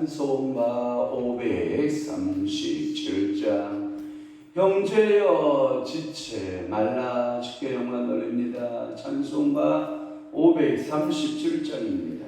찬송가 537장. 형제여 지체 말라 주께 영광 돌립니다. 찬송가 537장입니다.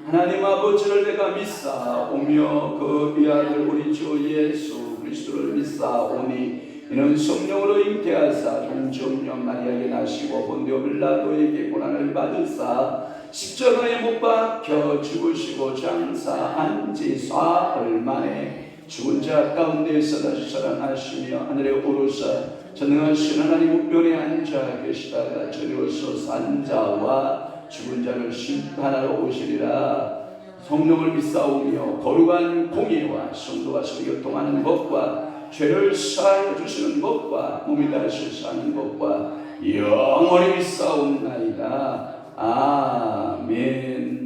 하나님 아버지를 내가 믿사오며 그 위아들 우리 주 예수 그리스도를 믿사오니 이는 성령으로 잉태하사 동정녀 마리아에게 나시고 본디오 빌라도에게 고난을 받으사 십자가에 못 박혀 죽으시고 장사한 지 사흘 만에 죽은 자 가운데에서 다시 살아나시며 하늘에 오르사 전능하신 하나님 우편에 앉아 계시다가 저리로서 산 자와 죽은 자를 심판하러 오시리라. 성령을 믿사오며 거룩한 공의와 성도가 서로 교통하는 것과 죄를 사하여 주시는 것과 몸이 다시 사는 것과 영원히 믿사옵나이다. 아멘.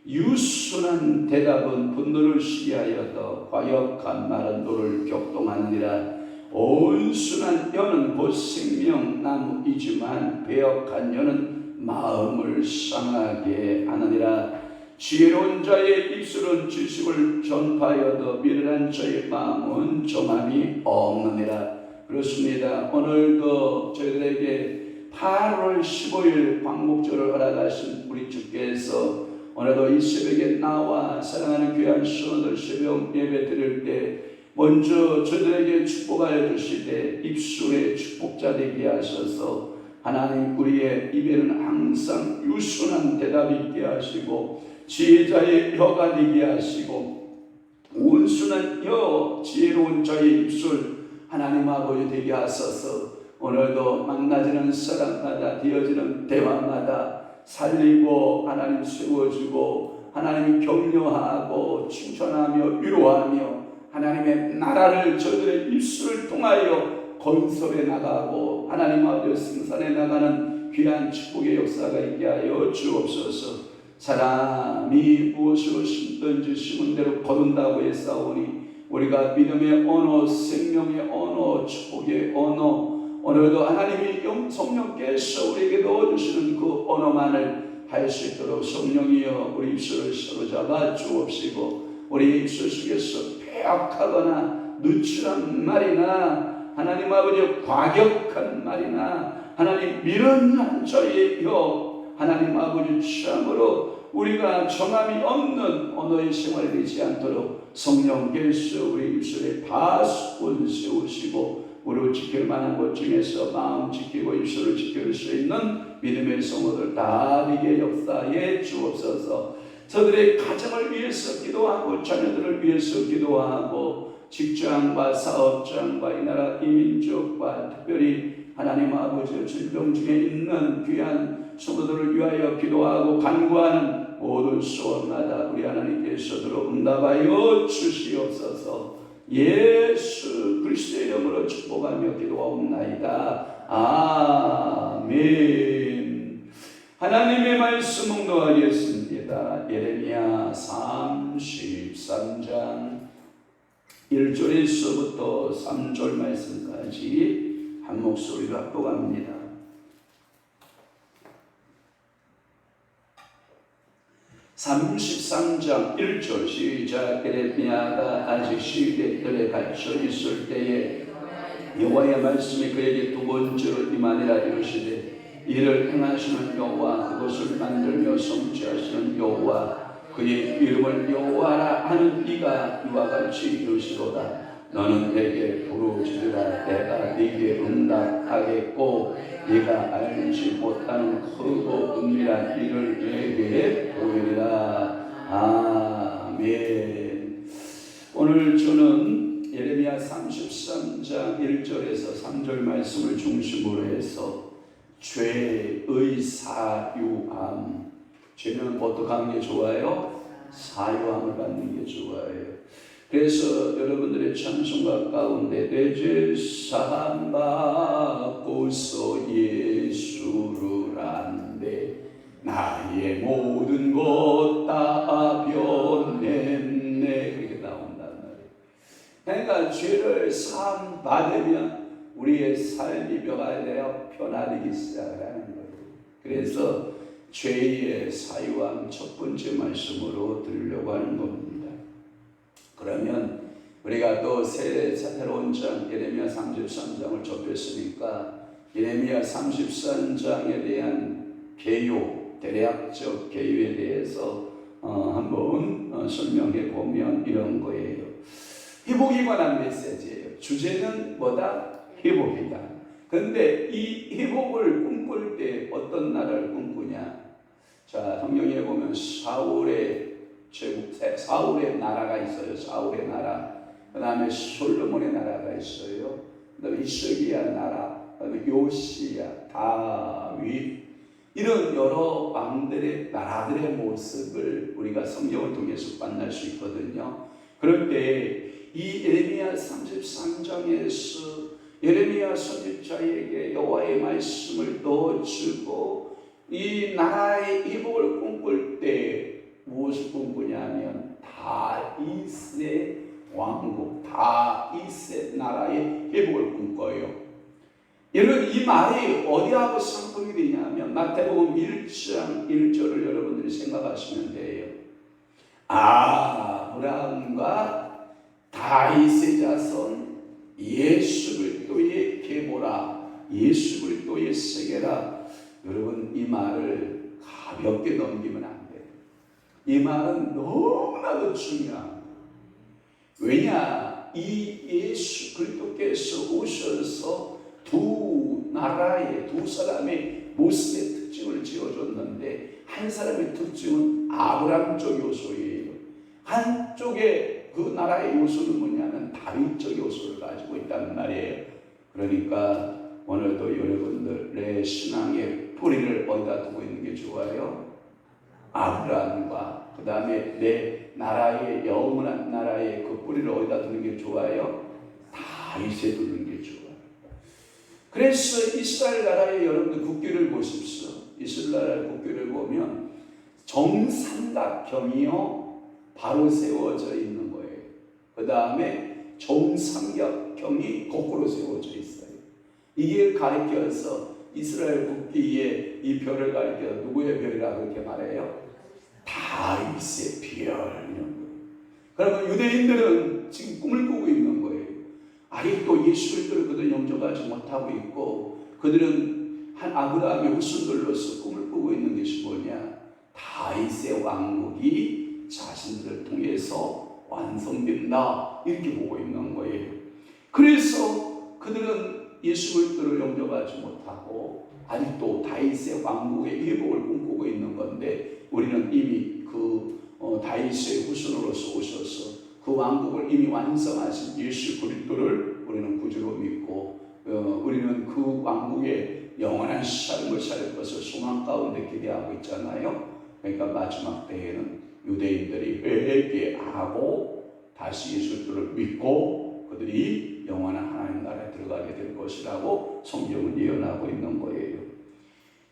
유순한 대답은 분노를 시기하여도 과역한 말은 노를 격동하느니라. 온순한 여는 곧 생명나무이지만 배역한 여는 마음을 상하게 하느니라. 지혜로운 자의 입술은 지식을 전파하여도 미련한 자의 마음은 정함이 없느니라. 그렇습니다. 오늘도 저희들에게 8월 15일 광복절을 허락하신 우리 주께서 오늘도 이 새벽에 나와 사랑하는 귀한 성도들 새벽 예배 드릴 때 먼저 저희들에게 축복하여 주시되 입술에 축복자 되게 하셔서 하나님 우리의 입에는 항상 유순한 대답이 있게 하시고 지혜자의 혀가 되게 하시고 온순한 혀 지혜로운 자의 입술 하나님 아버지 되게 하소서. 오늘도 만나지는 사람마다 되어지는 대화마다 살리고 하나님 세워주고 하나님 격려하고 칭찬하며 위로하며 하나님의 나라를 저들의 입술을 통하여 건설해 나가고 하나님 아버지 승산해 나가는 귀한 축복의 역사가 있게 하여 주옵소서. 사람이 무엇으로 심든지 심은 대로 거둔다고 했사오니 우리가 믿음의 언어, 생명의 언어, 축복의 언어, 오늘도 하나님이 성령께서 우리에게 넣어주시는 그 언어만을 할 수 있도록 성령이여 우리 입술을 사로잡아 주옵시고 우리 입술 속에서 폐악하거나 누추한 말이나 하나님 아버지 과격한 말이나 하나님 미련한 자에여 하나님 아버지 참으로 우리가 정함이 없는 언어의 생활이 되지 않도록 성령께서 우리 입술에 파수꾼 세우시고 우리를 지킬 만한 것 중에서 마음 지키고 입술을 지킬 수 있는 믿음의 성도들 다 되게 역사해 주옵소서. 저들의 가정을 위해서 기도하고 자녀들을 위해서 기도하고 직장과 사업장과 이 나라 이민족과 특별히 하나님 아버지 질병 중에 있는 귀한 성도들을 위하여 기도하고 간구하는 모든 소원마다 우리 하나님께서 들어 응답하여 주시옵소서. 예수 그리스도의 이름으로 축복하며 기도하옵나이다. 아멘. 하나님의 말씀 묵상하겠습니다. 예레미야 33장 1절에서부터 3절 말씀까지 한 목소리로 합독합니다. 33장 1절 시작. 예레미야가 아직 시대들에 갇혀 있을 때에 여호와의 말씀이 그에게 두 번째로 임하니라. 이르시되 이를 행하시는 여호와 그것을 만들며 성취하시는 여호와 그의 이름을 여호와라 하는 이가 이와 같이 이르시로다. 너는 내게 부르짖으라. 내가 네게 응답하겠고 네가 알지 못하는 크고 은밀한 일을 내게 보이리라. 아멘. 오늘 저는 예레미야 33장 1절에서 3절 말씀을 중심으로 해서 죄의 사유함. 죄는 어떻게 하는 게 좋아요? 사유함을 받는 게 좋아요. 그래서 여러분들의 찬송가 가운데 내 죄 사함 받고서 예수를 안되 나의 모든 것 다 변했네, 그렇게 나온단 말이에요. 그러니까 죄를 사함 받으면 우리의 삶이 변화되기 시작하는 거예요. 그래서 죄의 사유함 첫 번째 말씀으로 드리려고 하는 겁니다. 그러면 우리가 또 새로운 장 예레미야 33장을 접했으니까 예레미야 33장에 대한 개요, 대략적 개요에 대해서 한번 설명해 보면 이런 거예요. 회복에 관한 메시지예요. 주제는 뭐다? 회복이다. 그런데 이 회복을 꿈꿀 때 어떤 나라를 꿈꾸냐? 자, 성경에 보면 사울의 나라가 있어요. 사울의 나라. 그 다음에 솔로몬의 나라가 있어요. 그 다음에 이스기야 나라. 그 다음에 요시야, 다윗. 이런 여러 왕들의 나라들의 모습을 우리가 성경을 통해서 만날 수 있거든요. 그럴 때 이 예레미야 33장에서 예레미야 선지자에게 여호와의 말씀을 넣어주고 이 나라의 회복을 꿈꿀 때 무엇을 꿈꾸냐면 다윗의 왕국, 다윗의 나라의 회복을 꿈꿔요. 여러분 이 말이 어디하고 상통이 되냐면 마태복음 1장 1절을 여러분들이 생각하시면 돼요. 아브라함과 다윗의 자손 예수 그리스도의 계보라, 예수 그리스도의 세계라. 여러분 이 말을 가볍게 넘기면 안 돼요. 이 말은 너무나도 중요합니다. 왜냐? 이 예수 그리스도께서 오셔서 두 나라의 두 사람의 모습의 특징을 지어줬는데 한 사람의 특징은 아브라함적 요소예요. 한쪽에 그 나라의 요소는 뭐냐면 다윗적 요소를 가지고 있다는 말이에요. 그러니까 오늘도 여러분들의 신앙의 뿌리를 어디다 두고 있는 게 좋아요? 아브라함과 그 다음에 내 나라의 영원한 나라의 그 뿌리를 어디다 두는 게 좋아요? 다윗에 두는 게 좋아요. 그래서 이스라엘 나라의 여러분들 국기를 보십시오. 이스라엘 국기를 보면 정삼각형이요 바로 세워져 있는 거예요. 그 다음에 정삼각형이 거꾸로 세워져 있어요. 이게 가리켜서 이스라엘 국기에 이 별을 가리켜 누구의 별이라고 그렇게 말해요? 다윗의 별 이런 거예요. 그러면 유대인들은 지금 꿈을 꾸고 있는 거예요. 아직도 예수 그리스도를 그들 영접하지 못하고 있고 그들은 한 아브라함의 후손들로서 꿈을 꾸고 있는 것이 뭐냐? 다윗의 왕국이 자신들을 통해서 완성된다 이렇게 보고 있는 거예요. 그래서 그들은 예수 그리스도를 영접하지 못하고 아직도 다윗의 왕국의 회복을 꿈꾸고 있는 건데 우리는 이미 다윗의 후손으로서 오셔서 그 왕국을 이미 완성하신 예수 그리스도를 우리는 구주로 믿고 우리는 그 왕국의 영원한 삶을 살 것을 소망 가운데 기대하고 있잖아요. 그러니까 마지막 때에는 유대인들이 회개하고 다시 예수 그리스도를 믿고 그들이 영원한 하나님 나라에 들어가게 될 것이라고 성경은 예언하고 있는 거예요.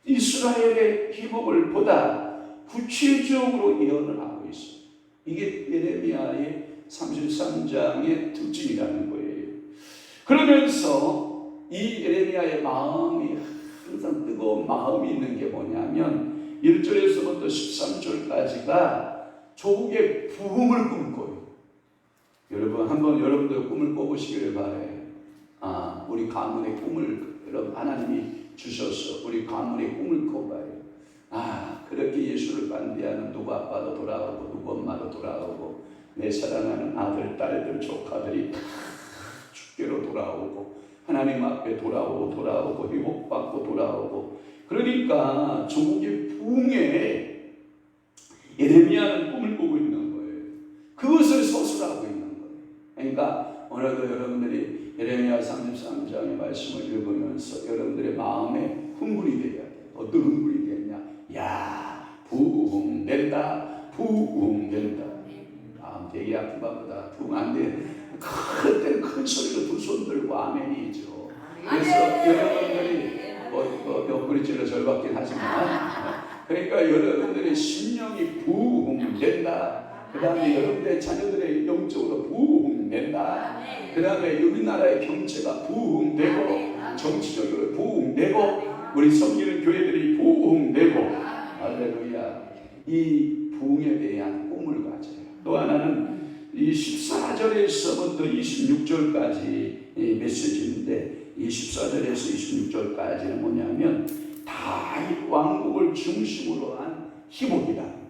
이스라엘의 회복을 보다 구체적으로 예언을 하고 있어요. 이게 예레미야의 33장의 특징이라는 거예요. 그러면서 이 예레미야의 마음이 항상 뜨거운 마음이 있는 게 뭐냐면 1절에서부터 13절까지가 조국의 부흥을 꿈꿔요. 여러분 한번 여러분들 꿈을 꿔보시기를 바라요. 우리 가문의 꿈을 여러분 하나님이 주셔서 우리 가문의 꿈을 꿔봐요. 그렇게 예수를 반대하는 누구 아빠도 돌아오고 누구 엄마도 돌아오고 내 사랑하는 아들, 딸들, 조카들이 다 주께로 돌아오고 하나님 앞에 돌아오고 회복받고 돌아오고 그러니까 조국의 부흥에 예레미야는 꿈을 꾸고 있는 거예요. 그것을 서술하고 있는 거예요. 그러니까 오늘도 여러분들이 예레미야 33장의 말씀을 읽으면서 여러분들의 마음에 흥분이 되어야 돼요. 어떤 흥분이 되냐? 야, 부흥된다. 되게 아픈 것보다 부흥 안 돼. 그때는 큰 소리로 두 손 들고 아멘이죠. 그래서 여러분들이 옆구리 찔러 절받긴 하지만 그러니까 여러분들의 심령이 부흥된다. 그 다음에 여러분들의 자녀들의 영적으로 부흥된다. 그 다음에 우리나라의 경제가 부흥되고 정치적으로 부흥되고 우리 섬기는 교회들이 부흥되고 할렐루야. 이 부흥에 대한 꿈을 가져요. 또 하나는 이 14절에서부터 26절까지 메시지인데 이 14절에서 26절까지는 뭐냐면 다윗 왕국을 중심으로 한 희복이라는 거예요.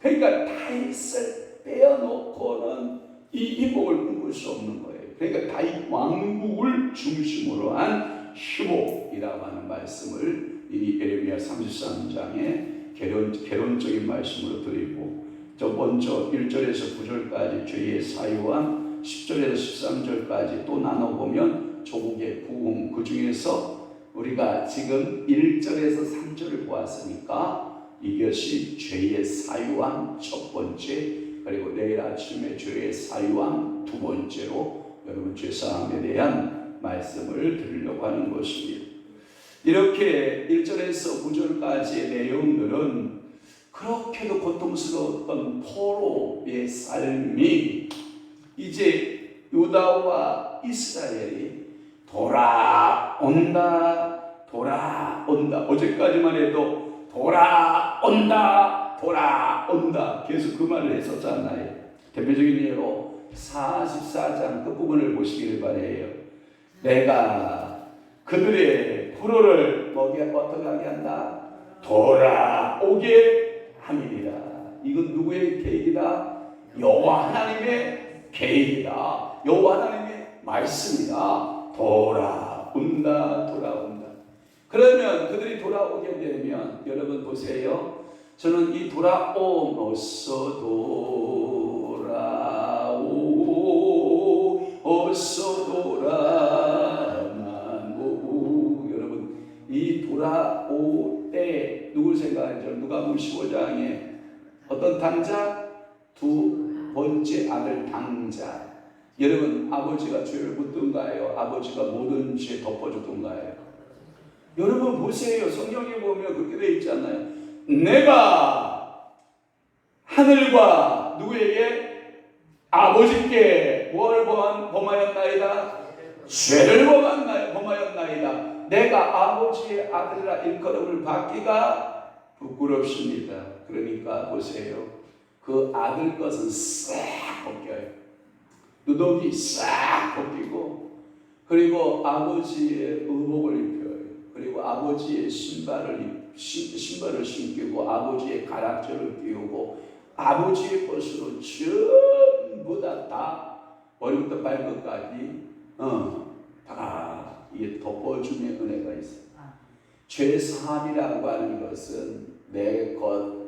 그러니까 다윗을 빼어놓고는 이 희복을 꿈꿀 수 없는 거예요. 그러니까 다윗 왕국을 중심으로 한 희복이라고 하는 말씀을 이 예레미야 33장에 개론적인 말씀으로 드리고 첫 번째 1절에서 9절까지 죄의 사유와 10절에서 13절까지 또 나눠보면 조국의 부흥 그 중에서 우리가 지금 1절에서 3절을 보았으니까 이것이 죄의 사유함 첫 번째 그리고 내일 아침에 죄의 사유함 두 번째로 여러분 죄사함에 대한 말씀을 드리려고 하는 것입니다. 이렇게 1절에서 9절까지의 내용들은 그렇게도 고통스러웠던 포로의 삶이 이제 유다와 이스라엘이 돌아온다. 어제까지만 해도 돌아온다. 계속 그 말을 했었잖아요. 대표적인 예로 44장 끝부분을 보시기를 바라요. 내가 그들의 불호를 어떻게 하게 한다? 돌아오게 함이니라. 이건 누구의 계획이다? 여호와 하나님의 계획이다. 여호와 하나님의 말씀이다. 돌아온다. 그러면 그들이 돌아오게 되면 여러분 보세요. 저는 이 돌아옴 어서 돌아오 어서 돌아 난 돌아올 때 누굴 생각하죠? 누가복음 15장에 어떤 당자? 두 번째 아들 당자. 여러분, 아버지가 죄를 묻던가요? 아버지가 모든 죄 덮어주던가요? 여러분 보세요. 성경에 보면 그렇게 되어 있잖아요. 내가 하늘과 누구에게? 아버지께 뭘 범하였나이다? 죄를 범하였나이다. 내가 아버지의 아들이라 일컬음을 받기가 부끄럽습니다. 그러니까 보세요. 그 아들 것은 싹 벗겨요. 누더기 싹 벗기고, 그리고 아버지의 의복을 입혀요. 그리고 아버지의 신발을 신기고, 아버지의 가락지를 끼우고, 아버지의 것으로 전부 다 머리부터 발끝까지 다 이게 덮어주는 은혜가 있어요. 죄 사함이라고 하는 것은 내 것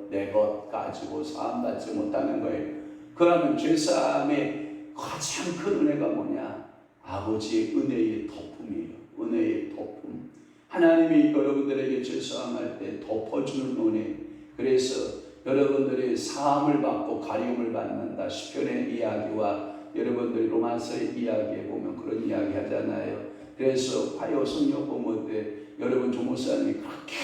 가지고 사함 받지 못하는 거예요. 그러면 죄 사함의 가장 큰 은혜가 뭐냐? 아버지의 은혜의 덮음이에요. 은혜의 덮음. 하나님이 여러분들에게 죄 사함할 때 덮어주는 은혜. 그래서 여러분들이 사함을 받고 가림을 받는다. 시편의 이야기와 여러분들이 로마서의 이야기에 보면 그런 이야기 하잖아요. 그래서 화요 성령 공부 때 여러분 조목사님이 그렇게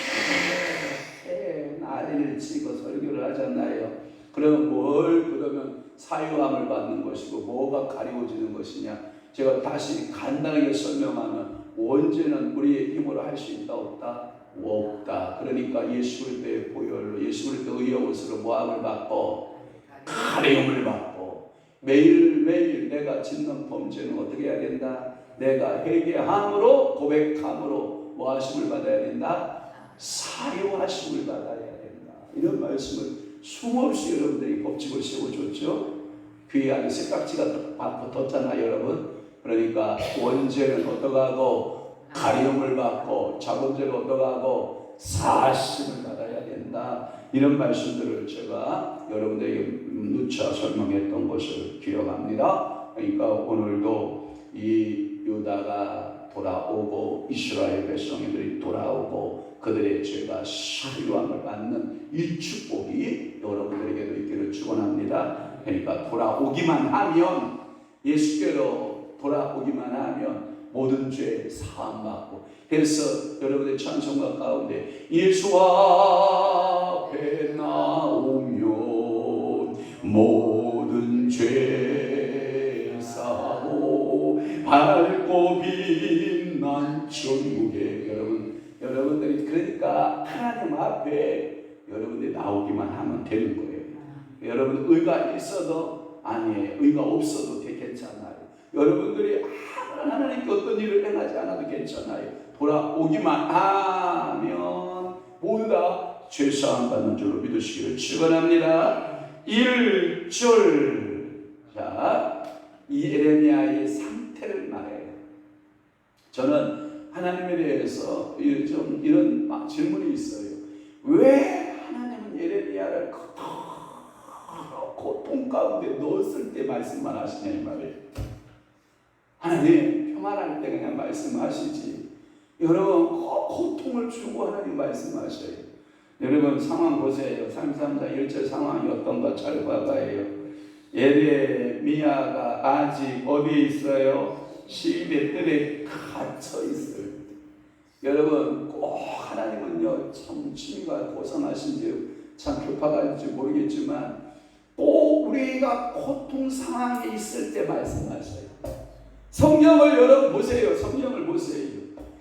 난리를 치고 설교를 하잖아요. 그러면 사유함을 받는 것이고 뭐가 가리워지는 것이냐? 제가 다시 간단하게 설명하면 언제는 우리의 힘으로 할 수 있다 없다? 없다. 그러니까 예수 그리스도의 보혈로 예수 그리스도의 의의 옷으로 모함을 받고 가리움을 받고 매일매일 내가 짓는 범죄는 어떻게 해야 된다? 내가 회개함으로 고백함으로 뭐하심을 받아야 된다? 사유하심을 받아야 된다. 이런 말씀을 수없이 여러분들이 법칙을 세워줬죠. 귀에 아주 색깍지가 붙었잖아요, 여러분. 그러니까 원죄는 어떠하고 가리움을 받고 자본죄는 어떠하고 사심을 받아야 된다. 이런 말씀들을 제가 여러분들에게 누차 설명했던 것을 기억합니다. 그러니까 오늘도 이 유다가 돌아오고 이스라엘 백성들이 돌아오고 그들의 죄가 사유함을 받는 이 축복이 여러분들에게도 있기를 축원합니다. 그러니까 돌아오기만 하면, 예수께로 돌아오기만 하면 모든 죄 사함받고, 그래서 여러분의 찬송가 가운데 예수 앞에 나오면 모든 죄 사하고 밝고 빛난 천국에, 여러분들이 그러니까 하나님 앞에 여러분들이 나오기만 하면 되는 거예요. 여러분 의가 있어도 아니에요. 의가 없어도 괜찮아요. 여러분들이 하나님께 어떤 일을 행하지 않아도 괜찮아요. 돌아오기만 하면 모두 다 죄사함 받는 줄로 믿으시기를 축원합니다. 1절. 자, 이 에레미야의 상태를 말해요. 저는 하나님에 대해서 좀 이런 질문이 있어요. 왜 하나님은 에레미야를 고통 가운데 넣었을 때 말씀만 하시냐 이 말이에요. 하나님 평안할 때 그냥 말씀하시지. 여러분 고통을 주고 하나님 말씀하셔요. 여러분 상황 보세요. 33장 1절 상황이 어떤가 잘 봐봐요. 에레미야가 아직 어디에 있어요? 시인의 뜰에 갇혀 있어요. 여러분 꼭 하나님은요 참 취미가 고상하신지 참 급하신지 모르겠지만 꼭 우리가 고통 상황에 있을 때 말씀하셔요. 성경을 여러분 보세요. 성경을 보세요.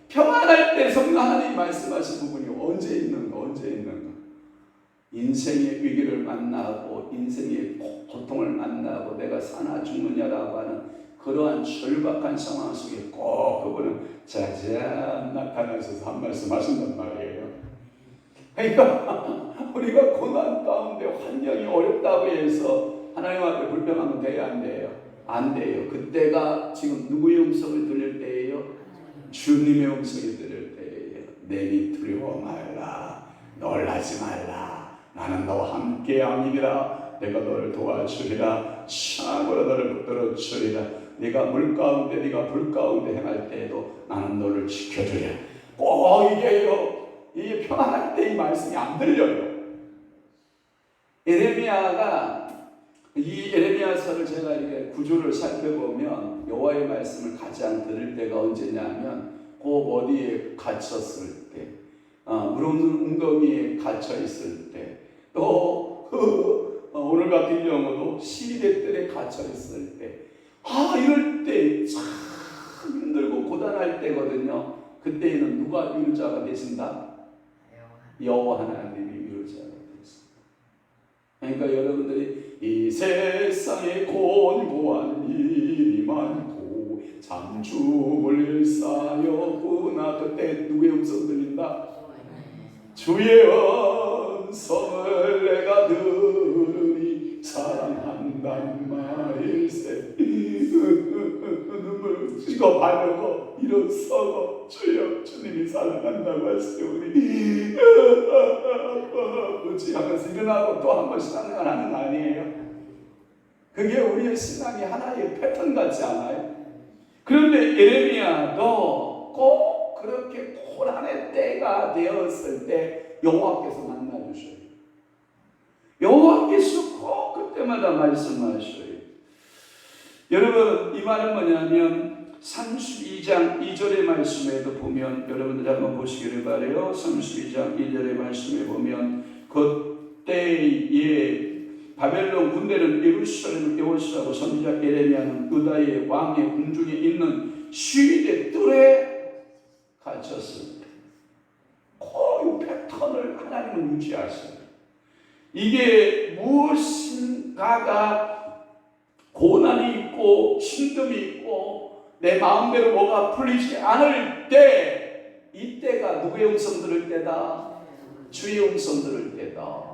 평안할 때 성령 하나님 말씀하신 부분이 언제 있는가? 인생의 위기를 만나고 인생의 고통을 만나고 내가 사나 죽느냐라고 하는 그러한 절박한 상황 속에 꼭 그분은 짜잔 나타나셔서 한 말씀 하신단 말이에요. 그러니까 우리가 고난 가운데 환경이 어렵다고 해서 하나님 앞에 불평하면 돼요? 안 돼요? 안 돼요. 그때가 지금 누구의 음성을 들릴 때예요? 주님의 음성이 들릴 때예요. 내니 두려워 말라. 놀라지 말라. 나는 너와 함께 함이니라. 내가 너를 도와주리라. 참으로 너를 붙들어 주리라. 네가 물 가운데 네가 불 가운데 행할 때에도 나는 너를 지켜주리라. 꼭 이게요. 이게 평안할 때 이 말씀이 안 들려요. 이 에레미야서를 제가 이렇게 구조를 살펴보면 여호와의 말씀을 가장 들을 때가 언제냐면 꼭 어디에 갇혔을 때, 물 없는 웅덩이에 갇혀 있을 때, 또 오늘 같은 경우도 시대들에 갇혀 있을 때, 이럴 때 참 힘들고 고단할 때거든요. 그때에는 누가 위로자가 되신다? 여호와 하나님이 위로자가 되신다. 그러니까 여러분들이 이 세상에 곤고한 일이 많고 잠죽을 쌓였구나. 그때 누구의 음성 들린다? 주의 음성을 내가 들으니 사랑한단 말일세. 눈물 씻고 바르고 일어서고 주여 주님이 사랑한다고 하시오니 아버지 하면서 일어나고 또 한 번 신앙생활하는 거 아니에요? 그게 우리의 신앙이 하나의 패턴 같지 않아요? 그런데 예레미야도 꼭 그렇게 고난의 때가 되었을 때 여호와께서 만나주셔요. 여호와께서 꼭 그때마다 말씀하셔요. 여러분, 이 말은 뭐냐면 32장 2절의 말씀에도 보면, 여러분들 한번 보시기를 바라요. 32장 2절의 말씀에 보면 그때에 바벨론 군대는 예루살렘을 에워싸고 선지자 예레미야는 유다의 왕의 궁중에 있는 시위대 뜰에 갇혔을 때, 그 패턴을 하나님은 유지하셔요. 이게 무엇인가가 고난이 있고 힘듦이 있고 내 마음대로 뭐가 풀리지 않을 때, 이때가 누구의 음성 들을 때다? 주의 음성 들을 때다.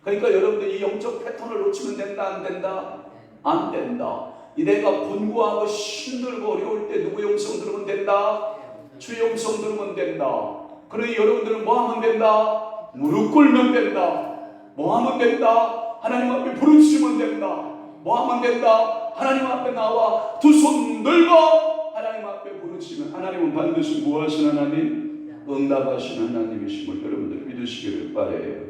그러니까 여러분들 이 영적 패턴을 놓치면 된다, 안 된다? 안 된다. 내가 분구하고 힘들고 어려울 때 누구의 음성 들으면 된다? 주의 음성 들으면 된다. 그러니 여러분들은 뭐 하면 된다? 무릎 꿇으면 된다. 뭐 하면 된다? 하나님 앞에 부르짖으면 된다. 뭐 하면 된다? 하나님 앞에 나와 두 손 들고 하나님 앞에 부르짖으면 하나님은 반드시 뭐 하시는 하나님? 응답하시는 하나님이심을 여러분들 믿으시기를 바라요.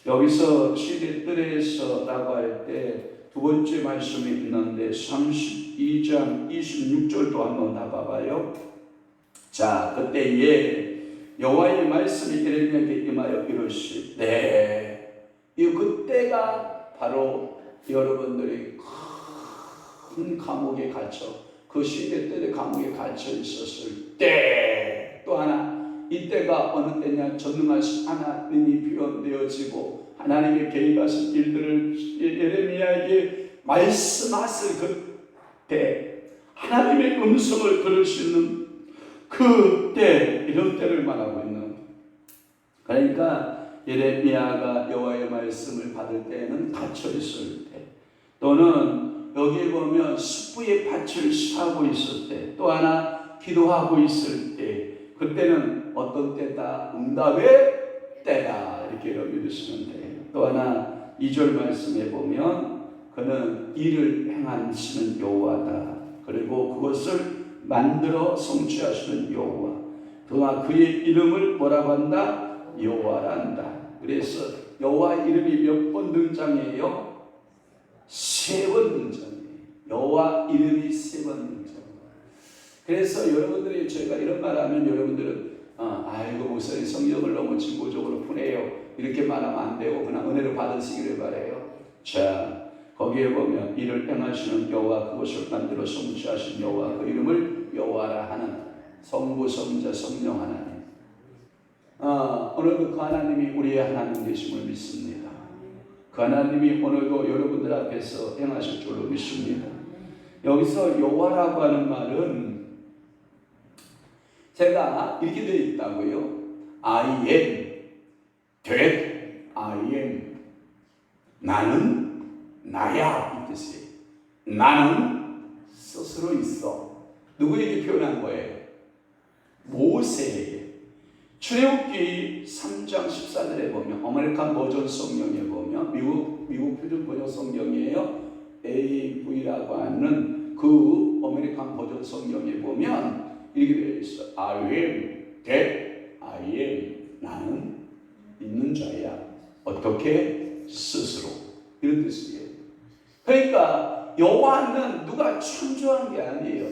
여기서 시대뜰에서 나갈 때 두 번째 말씀이 있는데 32장 26절도 한번 나봐봐요. 자, 그때에 여호와의 말씀이 예레미야에게 임하여 이르시되, 이 그때가 바로 여러분들이 큰 감옥에 갇혀, 그 시대뜰의 감옥에 갇혀 있었을 때, 또 하나 이때가 어느 때냐? 전능하신 하나님이 표현되어지고 하나님의 개입하신 일들을 예레미야에게 말씀하실 그때, 하나님의 음성을 들을 수 있는 그때, 이런 때를 말하고 있는. 그러니까 예레미야가 여호와의 말씀을 받을 때에는 갇혀 있을 때, 또는 여기에 보면 숙부의 밭을 사고 있을 때, 또 하나 기도하고 있을 때, 그때는 어떤 때다? 응답의 때다. 이렇게 믿으시면 돼요. 또 하나 2절 말씀에 보면 그는 일을 행하시는 여호와다. 그리고 그것을 만들어 성취하시는 여호와. 또한 그의 이름을 뭐라고 한다? 여호와란다. 그래서 여호와의 이름이 몇 번 등장해요? 3번 등장해요. 여호와 이름이 3번 등장해요. 그래서 여러분들이 저희가 이런 말 하면 여러분들은 아이고 목사님 성경을 너무 진보적으로 푸네요, 이렇게 말하면 안 되고 그냥 은혜를 받으시기를 바라요. 자, 거기에 보면 이를 행하시는 여호와, 그것을 만들어 성취하신 여호와, 그 이름을 여호와라 하는 성부 성자 성령 하나님. 오늘도 그 하나님이 우리의 하나님 되심을 믿습니다. 그 하나님이 오늘도 여러분들 앞에서 행하실 줄로 믿습니다. 여기서 여호와라고 하는 말은 제가 이렇게 되어 있다고요. I am, that I am. 나는 나야, 이 뜻이에요. 나는 스스로 있어. 누구에게 표현한 거예요? 모세에게. 출애굽기 3장 14절에 보면, 아메리칸 버전 성경에 보면, 미국 표준 번역 성경이에요. AV라고 하는 그 아메리칸 버전 성경에 보면 이렇게 되어 있어. I am that I am. 나는 어떻게? 스스로. 이런 뜻이에요. 그러니까 여호와는 누가 창조한 게 아니에요.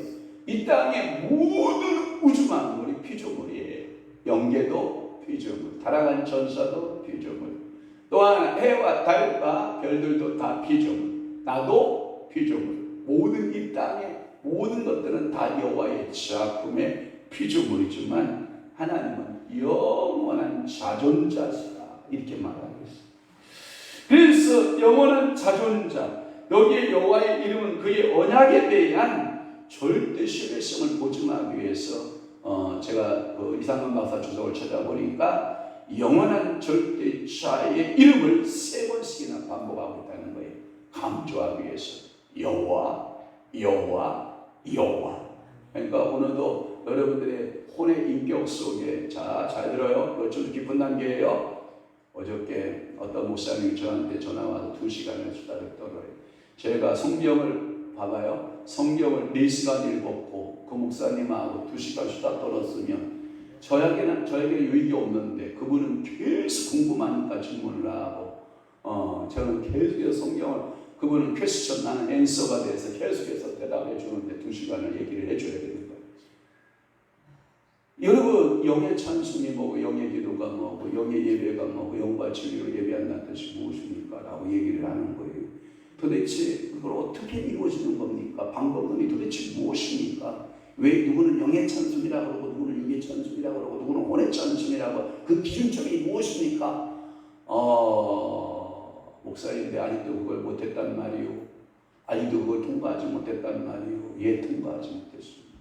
이 땅의 모든 우주 만물이 피조물이에요. 영계도 피조물, 타락한 전사도 피조물, 또한 해와 달과 별들도 다 피조물, 나도 피조물. 모든 이 땅의 모든 것들은 다 여호와의 작품의 피조물이지만 하나님은 영원한 자존자시다 이렇게 말하고 있습니다. 그래서 영원한 자존자, 여기에 여호와의 이름은 그의 언약에 대한 절대 신뢰성을 보증하기 위해서 제가 그 이상만 박사 주석을 찾아보니까 영원한 절대자의 이름을 3번씩이나 반복하고 있다는 거예요. 강조하기 위해서 여호와, 여호와, 여호와. 그러니까 오늘도 여러분들의 혼의 인격 속에 잘 들어요. 이거 좀 깊은 단계예요. 어저께 어떤 목사님이 저한테 전화 와서 2시간을 수다를 떨어요. 제가 성경을 봐봐요. 성경을 4시간 읽었고 그 목사님하고 2시간 수다 떨었으면 저에게는 유익이 없는데 그분은 계속 궁금하니까 질문을 하고 저는 계속해서 성경을, 그분은 퀘스천, 나는 앤서가 돼서 계속해서 대답해 주는데 2시간을 얘기를 해줘야 되는 거예요. 여러분, 영의 찬송이 뭐고 영의 기도가 뭐고 영의 예배가 뭐고 영과 진리로 예배한다는 뜻이 무엇입니까? 라고 얘기를 하는 거예요. 도대체 그걸 어떻게 이루어지는 겁니까? 방법론이 도대체 무엇입니까? 왜 누구는 영의 찬송이라고 그러고 누구는 육의 찬송이라고 그러고 누구는 혼의 찬송이라고, 그 기준점이 무엇입니까? 목사인데 아직도 그걸 못했단 말이요. 아직도 그걸 통과하지 못했단 말이요. 예, 통과하지 못했습니다.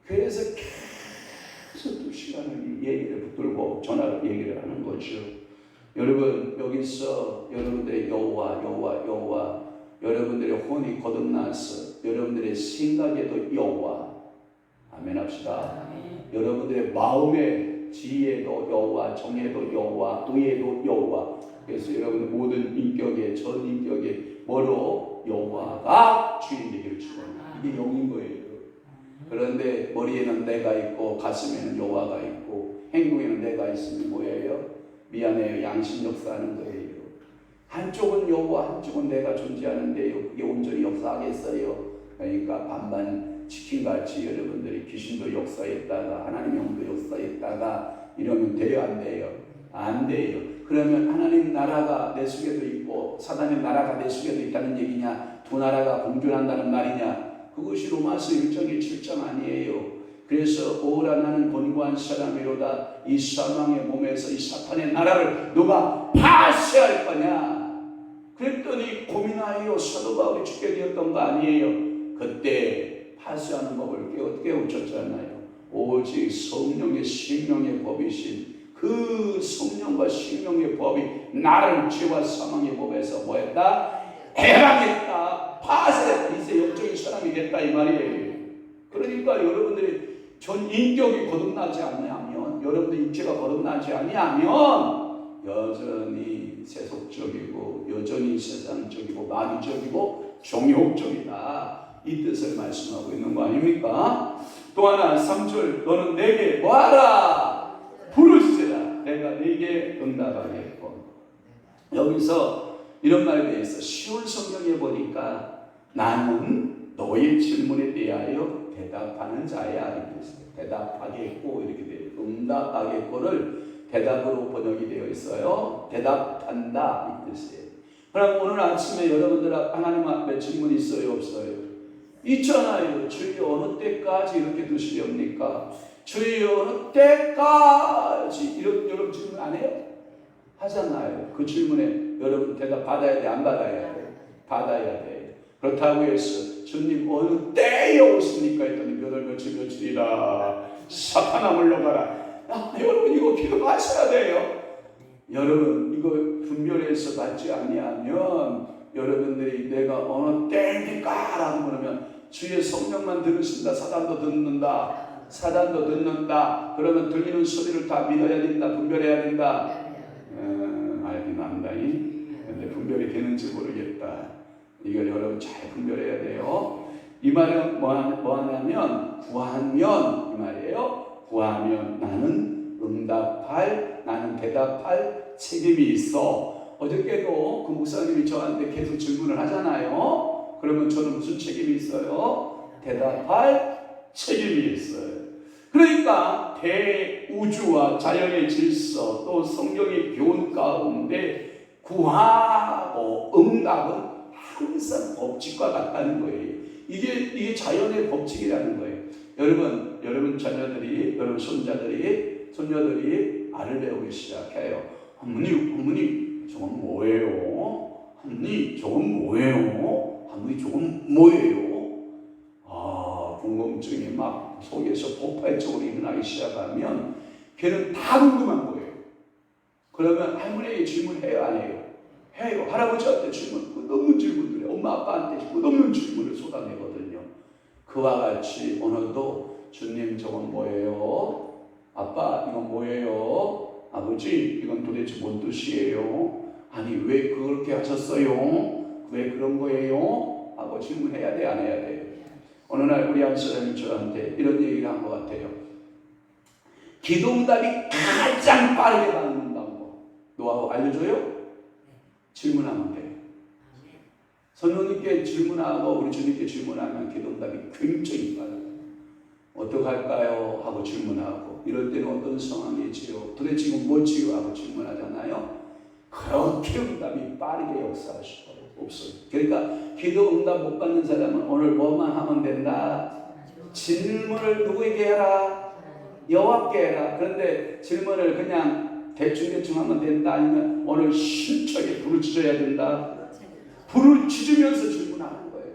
그래서 계속 2시간을 얘기를 붙들고 전화로 얘기를 하는 거죠. 여러분, 여기서 여러분들의 여호와, 여러분들의 혼이 거듭나서 여러분들의 생각에도 여호와, 아멘 합시다. 여러분들의 마음의 지혜도 여호와, 정혜도 여호와, 의에도 여호와. 그래서 여러분의 모든 인격에, 전 인격에 뭐로? 여호와가 주인 되기를 축원합니다. 이게 영인 거예요. 그런데 머리에는 내가 있고 가슴에는 여호와가 있고 행동에는 내가 있으면 뭐예요? 미안해요. 양심 역사하는 거예요. 한쪽은 여호와, 한쪽은 내가 존재하는데요. 그게 온전히 역사하겠어요? 그러니까 반반 치킨같이 여러분들이 귀신도 역사했다가 하나님 영도 역사했다가 이러면 돼요? 안 돼요? 안 돼요. 그러면 하나님 나라가 내 속에도 있고 사단의 나라가 내 속에도 있다는 얘기냐? 두 나라가 공존한다는 말이냐? 그것이 로마서 1장 7장 아니에요. 그래서 오라 나는 권고한 사람이로다. 이 사망의 몸에서 이 사탄의 나라를 누가 파쇄할 거냐? 그랬더니 고민하여 사도 바울이 죽게 되었던 거 아니에요. 그때 파쇄하는 법을 어떻게 외쳤잖아요. 오직 성령의 생명의 법이신 그 성령과 생명의 법이 나를 죄와 사망의 법에서 뭐했다? 해방했다. 파쇄했다. 이제 영적인 사람이 됐다 이 말이에요. 그러니까 여러분들이 전 인격이 거듭나지 않으면, 여러분들 인체가 거듭나지 아니하면 여전히 세속적이고 여전히 세상적이고 마귀적이고 종욕적이다. 이 뜻을 말씀하고 있는 거 아닙니까? 또 하나 3절, 너는 내게 뭐하라? 부르짖으라. 내가 네게 응답하겠고. 여기서 이런 말에 대해서 시올 성경에 보니까 나는 너의 질문에 대하여 대답하는 자야. 대답하겠고 이렇게 돼요. 응답하겠고를 대답으로 번역이 되어 있어요. 대답한다 이 뜻이에요. 그럼 오늘 아침에 여러분들 하나님 앞에 질문 있어요? 없어요? 있잖아요. 주여 어느 때까지 이렇게 두시렵니까? 주여 어느 때까지 여러분 질문 안 해요? 하잖아요. 그 질문에 여러분 대답 받아야 돼? 안 받아야 돼? 받아야 돼. 그렇다고 해서 주님 어느 때에 오십니까? 했더니 몇월 며칠이라 사탄아 물러가라. 여러분 이거 기도하셔야 돼요. 여러분 이거 분별해서 받지 아니하면 여러분들이 내가 어느 때입니까? 라고 물으면 주의 성령만 들으신다. 사단도 듣는다. 그러면 들리는 소리를 다 믿어야 된다. 분별해야 된다. 알긴 안다니. 근데 분별이 되는지 모르겠다. 이걸 여러분 잘 분별해야 돼요. 이 말은 뭐 하냐면 구하면 이 말이에요. 구하면 나는 대답할 책임이 있어. 어저께도 그 목사님이 저한테 계속 질문을 하잖아요. 그러면 저는 무슨 책임이 있어요? 대답할 책임이 있어요. 그러니까 대우주와 자연의 질서 또 성경의 교훈 가운데 구하고 응답은 항상 법칙과 같다는 거예요. 이게 자연의 법칙이라는 거예요. 여러분 자녀들이, 여러분 손녀들이 말을 배우기 시작해요. 어머니 저건 뭐예요? 어머니 저건 뭐예요? 어머니 저건 뭐예요? 궁금증이 막 속에서 폭발적으로 일어나기 시작하면 걔는 다 궁금한 거예요. 그러면 할머니에게 질문해요, 안 해요? 해요. 할아버지한테 질문, 끝없는 질문들 해요. 엄마 아빠한테 끝없는 질문을 쏟아내거든요. 그와 같이 오늘도 주님 저건 뭐예요? 아빠 이건 뭐예요? 아버지 이건 도대체 뭔 뜻이에요? 아니 왜 그렇게 하셨어요? 왜 그런 거예요? 하고 질문해야 돼, 안 해야 돼? 어느 날 우리 한 사람이 저한테 이런 얘기를 한 것 같아요. 기도응답이 가장 빠르게 받는 방법 노하우 알려줘요? 질문하면 돼요. 성령님께 질문하고 우리 주님께 질문하면 기도응답이 굉장히 빨라요. 어떡할까요? 하고 질문하고 이럴 때는 어떤 상황이지요? 도대체 이건 뭐지요? 하고 질문하잖아요. 그렇게 응답이 빠르게 역사할 수가 없어요. 그러니까 기도 응답 못 받는 사람은 오늘 뭐만 하면 된다? 질문을 누구에게 해라? 여호와께 해라. 그런데 질문을 그냥 대충 하면 된다? 아니면 오늘 신처게 부르짖어야 된다? 부르짖으면서 질문하는 거예요.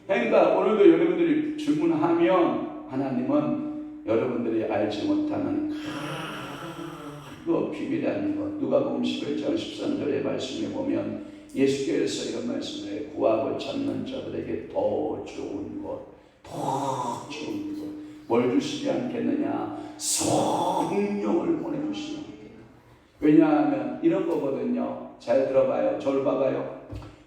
그러니까 오늘도 여러분들이 질문하면 하나님은 여러분들이 알지 못하는 그 비밀이라는 것. 누가복음 11장 13절의 말씀에 보면 예수께서 이런 말씀을 해요. 구하고 찾는 자들에게 더 좋은 것, 더 좋은 것. 뭘 주시지 않겠느냐? 성령을 보내주시는 거예요. 왜냐하면 이런 거거든요. 잘 들어봐요. 저를 봐봐요.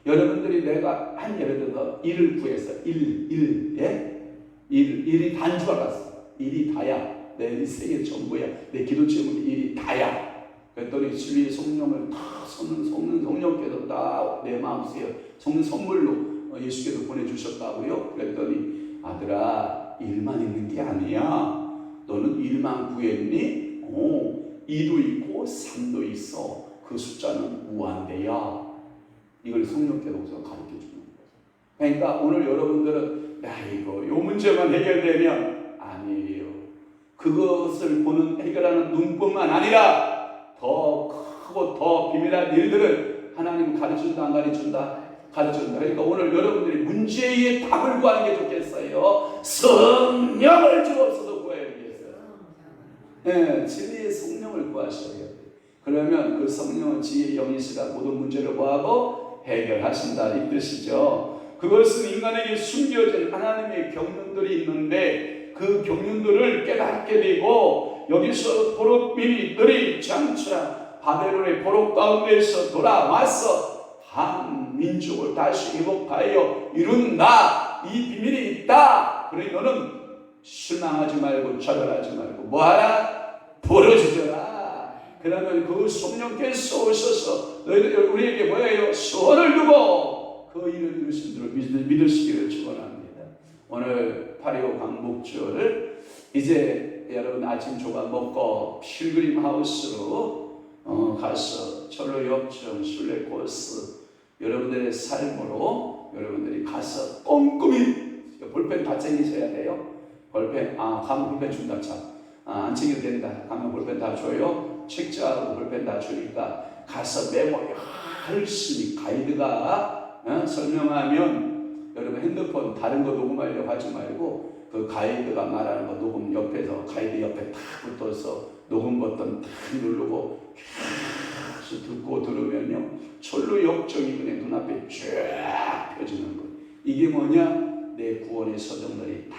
여러분들이 내가 한 예를 들어서 일을 구해서 일이 단주가 갔어. 일이 다야. 내 인생의 전부야. 내 기도 제목이 일이 다야. 그랬더니 진리의 성령을 다 성령께서 다 내 마음속에 성령 선물로 예수께서 보내주셨다고요. 그랬더니 아들아 일만 있는 게 아니야. 너는 일만 구했니? 2도 있고 3도 있어. 그 숫자는 무한대야. 이걸 성령께서 가르쳐주는 거예요. 그러니까 오늘 여러분들은 요 문제만 해결되면 아니에요. 그것을 해결하는 눈뿐만 아니라 더 크고 더 비밀한 일들을 하나님 가르쳐준다, 안 가르쳐준다? 가르쳐준다. 그러니까 오늘 여러분들이 문제의 답을 구하는 게 좋겠어요? 성령을 주옵소서 구해야 되겠어요. 네, 진리의 성령을 구하셔야 돼요. 그러면 그 성령은 지혜의 영이시라 모든 문제를 구하고 해결하신다 이 뜻이죠. 그것은 인간에게 숨겨진 하나님의 경륜들이 있는데 그 경륜들을 깨닫게 되고 여기서 포로민들이 장차 바벨론의 포로 가운데서 돌아와서 한 민족을 다시 회복하여 이룬다. 이 비밀이 있다. 그러니 너는 실망하지 말고 좌절하지 말고 뭐하라? 부르짖어라. 그러면 그 성령께서 오셔서 우리에게 뭐예요? 소원을 두고 그 일을 이루신 줄 믿으시기를 축원합니다. 오늘 8.25 광복절을 이제 여러분 아침 조각 먹고 필그림 하우스로 가서 철로 역정 순례코스 여러분들의 삶으로 여러분들이 가서 꼼꼼히 볼펜 다 챙기셔야 돼요. 볼펜 가면 볼펜 준다. 안 챙겨도 된다. 가면 볼펜 다 줘요. 책자하고 볼펜 다 주니까 가서 메모 열심히 가이드가 설명하면 여러분 핸드폰 다른 거 녹음하려고 하지 말고 그 가이드가 말하는 거 녹음 옆에서 가이드 옆에 탁 붙어서 녹음 버튼 탁 누르고 계속 듣고 들으면요 철로 역정이 그냥 눈앞에 쫙 펴지는 거예요. 이게 뭐냐? 내 구원의 서정들이 다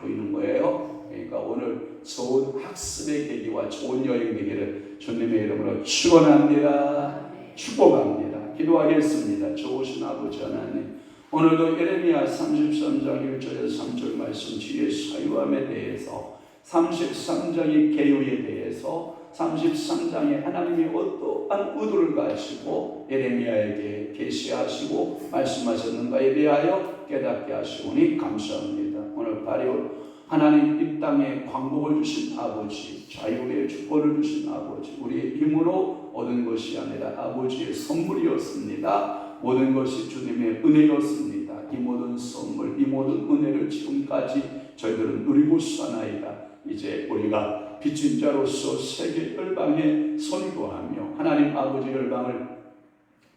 보이는 거예요. 그러니까 오늘 좋은 학습의 계기와 좋은 여행 되기를 주님의 이름으로 축원합니다. 축복합니다. 기도하겠습니다. 좋으신 아버지 하나님, 오늘도 예레미야 33장 1절에서 3절 말씀 주의 사유함에 대해서 33장의 계율에 대해서 33장에 하나님이 어떠한 의도를 가지고 예레미야에게 계시하시고 말씀하셨는가에 대하여 깨닫게 하시오니 감사합니다. 오늘 발요 하나님 이 땅에 광복을 주신 아버지, 자유의 주권을 주신 아버지, 우리의 힘으로 얻은 것이 아니라 아버지의 선물이었습니다. 모든 것이 주님의 은혜였습니다. 이 모든 선물, 이 모든 은혜를 지금까지 저희들은 누리고 사나이다. 이제 우리가 빚진 자로서 세계 열방에 선교하며 하나님 아버지 열방을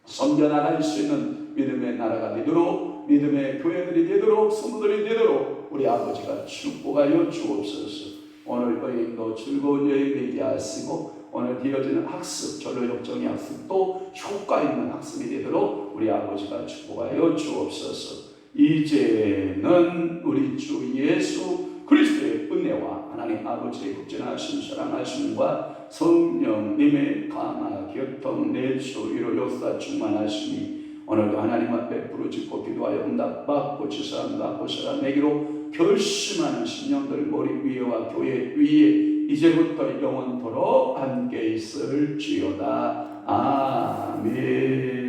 섬겨나갈 수 있는 믿음의 나라가 되도록, 믿음의 교회들이 되도록, 성도들이 되도록 우리 아버지가 축복하여 주옵소서. 오늘 여행도 즐거운 여행 되게 하시고 오늘 되어지는 학습, 전로역정의 학습도 효과 있는 학습이 되도록 우리 아버지가 축복하여 주옵소서. 이제는 우리 주 예수 그리스도의 은혜와 하나님 아버지의 극진하신 사랑하심과 성령님의 강화 교통 내주 위로 역사 충만하시니 오늘도 하나님 앞에 부르짖고 기도하여 응답받고 지사함 받고 살아내기로 결심하는 신령들 머리 위에와 교회 위에 이제부터 영원토록 함께 있을지어다. 아멘.